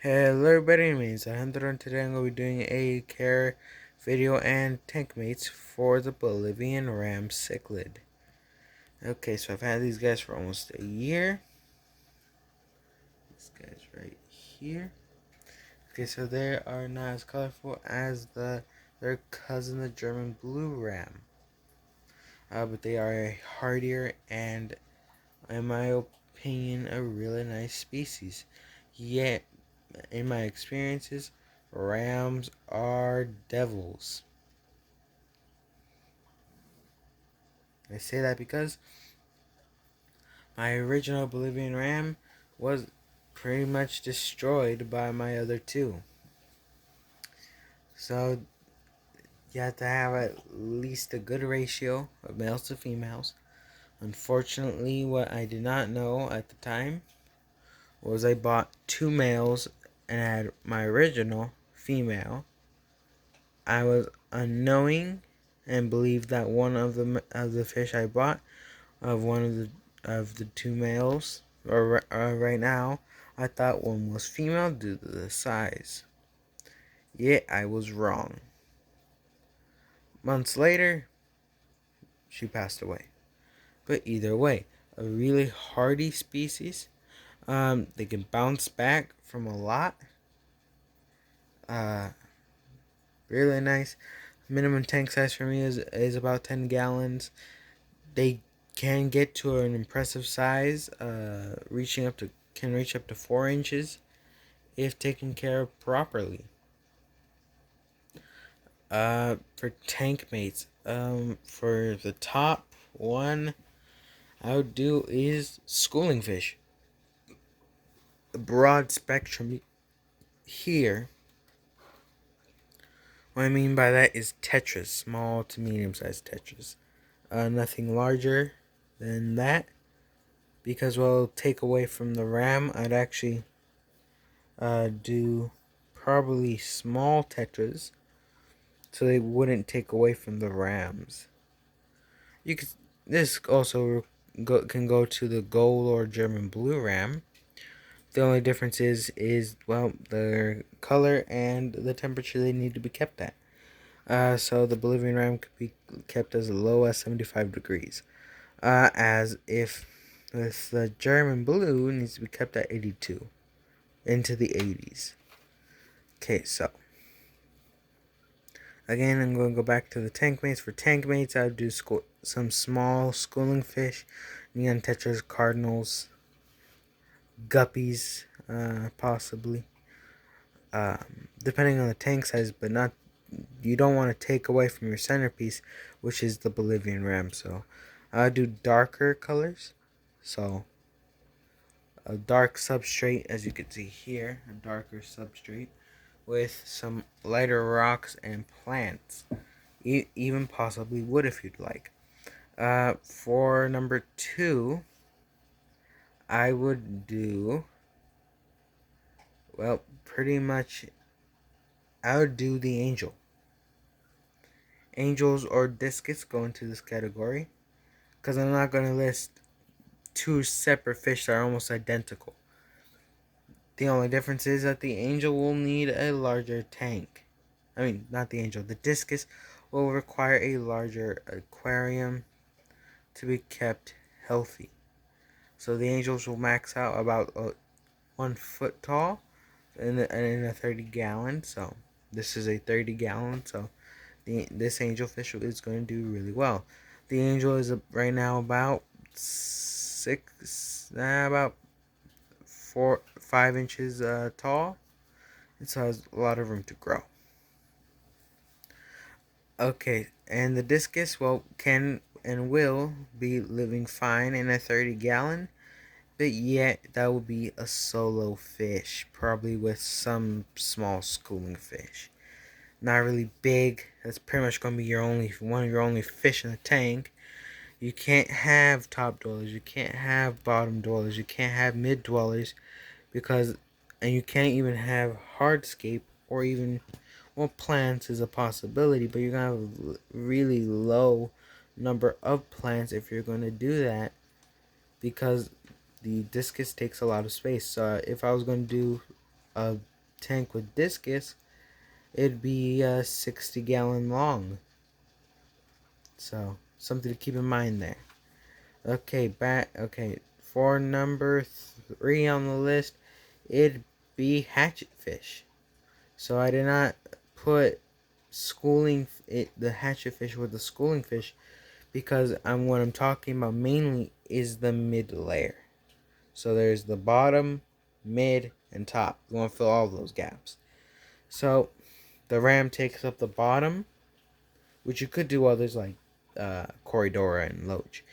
Hello everybody, my name is Alejandro and today I'm going to be doing a care video and tank mates for the Bolivian ram cichlid. Okay, so I've had these guys for almost a year. This guy's right here. Okay, so they are not as colorful as their cousin, the German blue ram. But they are a hardier and, in my opinion, a really nice species. Yet, in my experiences, rams are devils. I say that because my original Bolivian ram was pretty much destroyed by my other two. So you have to have at least a good ratio of males to females. Unfortunately, what I did not know at the time was I bought two males and had my original female. I was unknowing and believed that one of the fish I bought of one of the two males, or right now, I thought one was female due to the size. Yet I was wrong. Months later, she passed away. But either way, a really hardy species. They can bounce back from a lot. Uh, Really nice. Minimum tank size for me is about 10 gallons. They can get to an impressive size, can reach up to 4 inches if taken care of properly. For tank mates, for the top one I would do is schooling fish. The broad spectrum here. What I mean by that is tetras, small to medium sized tetras. Nothing larger than that, because what will take away from the ram, I'd actually do probably small tetras, so they wouldn't take away from the rams. You could this also can go to the gold or German blue ram. The only difference is well, their color and the temperature they need to be kept at. So the Bolivian ram could be kept as low as 75 degrees. As if with the German blue needs to be kept at 82 into the 80s. Okay, so again, I'm going to go back to the tank mates. For tank mates, I would do some small schooling fish, neon tetras, cardinals, guppies, possibly, depending on the tank size, but not. You don't want to take away from your centerpiece, which is the Bolivian ram. So I do darker colors. So a dark substrate, as you can see here, a darker substrate with some lighter rocks and plants, even possibly wood if you'd like. For number 2, I would do, well, pretty much, I would do the angel. Angels or discus go into this category, because I'm not going to list two separate fish that are almost identical. The only difference is that the angel will need a larger tank. I mean, not the angel. The discus will require a larger aquarium to be kept healthy. So the angels will max out about 1 foot tall in a 30 gallon. So this is a 30 gallon. So this angel fish is going to do really well. The angel is right now about about 5 inches tall. It so has a lot of room to grow. Okay, and the discus, well, can and will be living fine in a 30 gallon, but yet that will be a solo fish, probably with some small schooling fish. Not really big. That's pretty much going to be one of your only fish in the tank. You can't have top dwellers, you can't have bottom dwellers, you can't have mid dwellers, and you can't even have hardscape or even, well, plants is a possibility, but you're gonna have a really low number of plants if you're going to do that, because the discus takes a lot of space. So if I was going to do a tank with discus, it'd be 60 gallon long. So something to keep in mind there. Okay, for number 3 on the list, it'd be hatchet fish. So I did not put the hatchet fish with the schooling fish, because what I'm talking about mainly is the mid layer. So there's the bottom, mid, and top. You want to fill all those gaps. So the ram takes up the bottom, which you could do others like Corridora and Loach.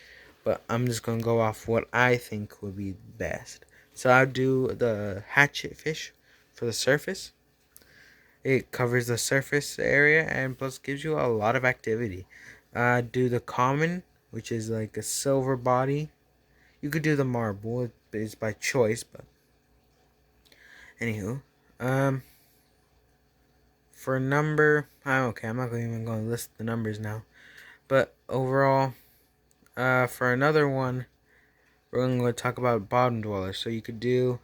But I'm just going to go off what I think would be best. So I'll do the hatchet fish for the surface. It covers the surface area and plus gives you a lot of activity. Do the common, which is like a silver body. You could do the marble, it's by choice, but anywho. For number, okay, I'm not even going to list the numbers now. But overall, for another one, we're going to talk about bottom dwellers. So you could do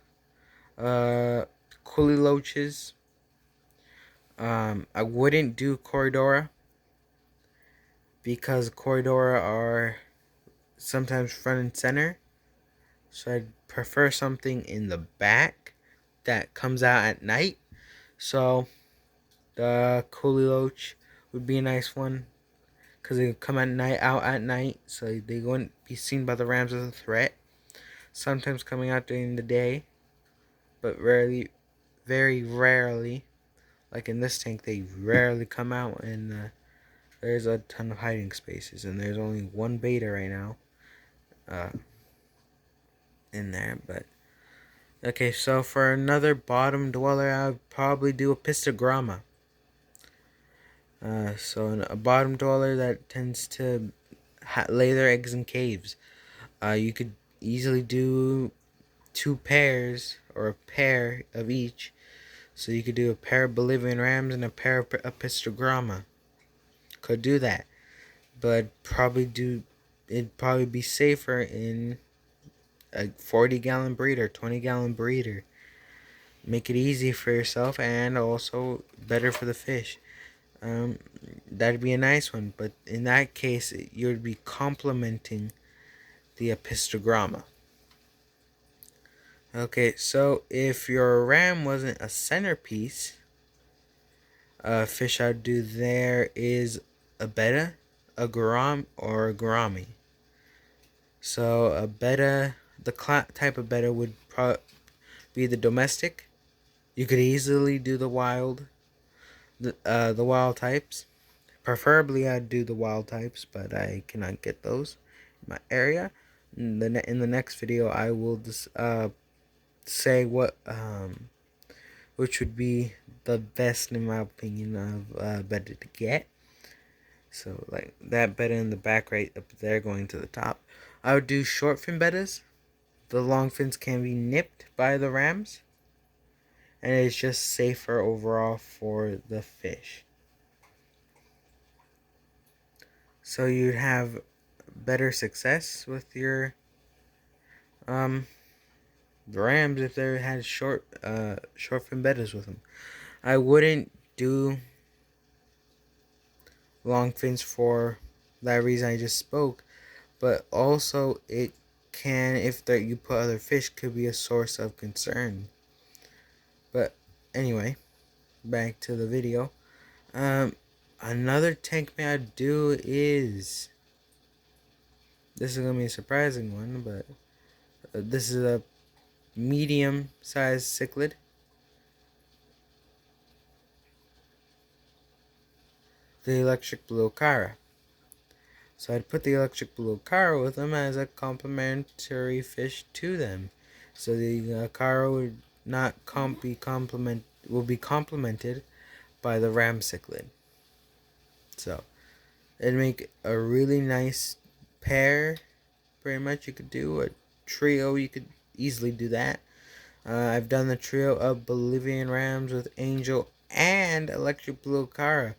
Coolie Loaches. I wouldn't do Corridora, because Corridora are sometimes front and center. So I'd prefer something in the back that comes out at night. So the Coolie Loach would be a nice one, because they come out at night, so they wouldn't be seen by the rams as a threat. Sometimes coming out during the day, but very rarely, like in this tank, they rarely come out, and there's a ton of hiding spaces, and there's only one beta right now in there. But okay, so for another bottom dweller, I would probably do a pistogramma. So a bottom dweller that tends to lay their eggs in caves. You could easily do 2 pairs or a pair of each. So you could do a pair of Bolivian rams and a pair of pistogramma. Could do that, but it'd probably be safer in a 40-gallon breeder, 20-gallon breeder. Make it easy for yourself and also better for the fish. That'd be a nice one, but in that case, you'd be complementing the pistogramma. Okay, so if your ram wasn't a centerpiece, fish I'd do there is a betta, a garam, or a gourami. So a betta, the type of betta would be the domestic. You could easily do the wild types. Preferably, I'd do the wild types, but I cannot get those in my area. In the next video, I will say which would be the best in my opinion of betta to get. So like that betta in the back right up there going to the top. I would do short fin bettas. The long fins can be nipped by the rams, and it's just safer overall for the fish. So you'd have better success with your rams if they had short fin bettas with them. I wouldn't do long fins for that reason I just spoke, but also it can, if you put other fish, could be a source of concern. But anyway, back to the video. Another tank may I do is, this is gonna be a surprising one, but this is a medium-sized cichlid. The electric blue cara. So I'd put the electric blue cara with them as a complementary fish to them. So the cara would not be complemented by the ram cichlid. So it'd make a really nice pair. Pretty much, you could do a trio. You could easily do that. I've done the trio of Bolivian rams with Angel and electric blue cara.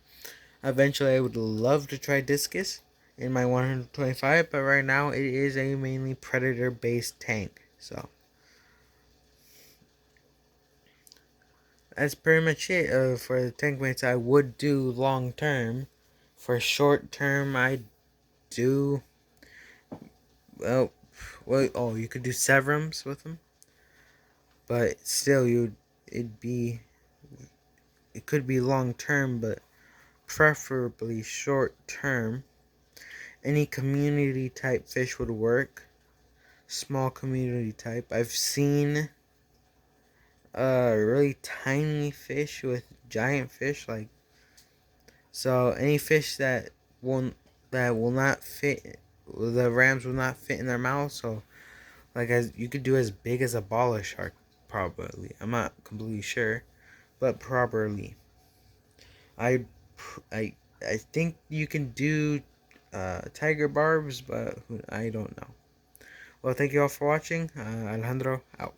Eventually, I would love to try discus in my 125, but right now it is a mainly predator based tank. So that's pretty much it for the tank mates I would do long term. For short term, I do well. Oh, you could do Severums with them, but still, it'd be it could be long term, but preferably short term. Any community type fish would work. Small community type. I've seen really tiny fish with giant fish, like, so any fish that will not fit, the rams will not fit in their mouth. So like, as you could do as big as a bala shark, probably. I'm not completely sure, but probably. I I I think you can do tiger barbs, but I don't know. Well, thank you all for watching. Alejandro out.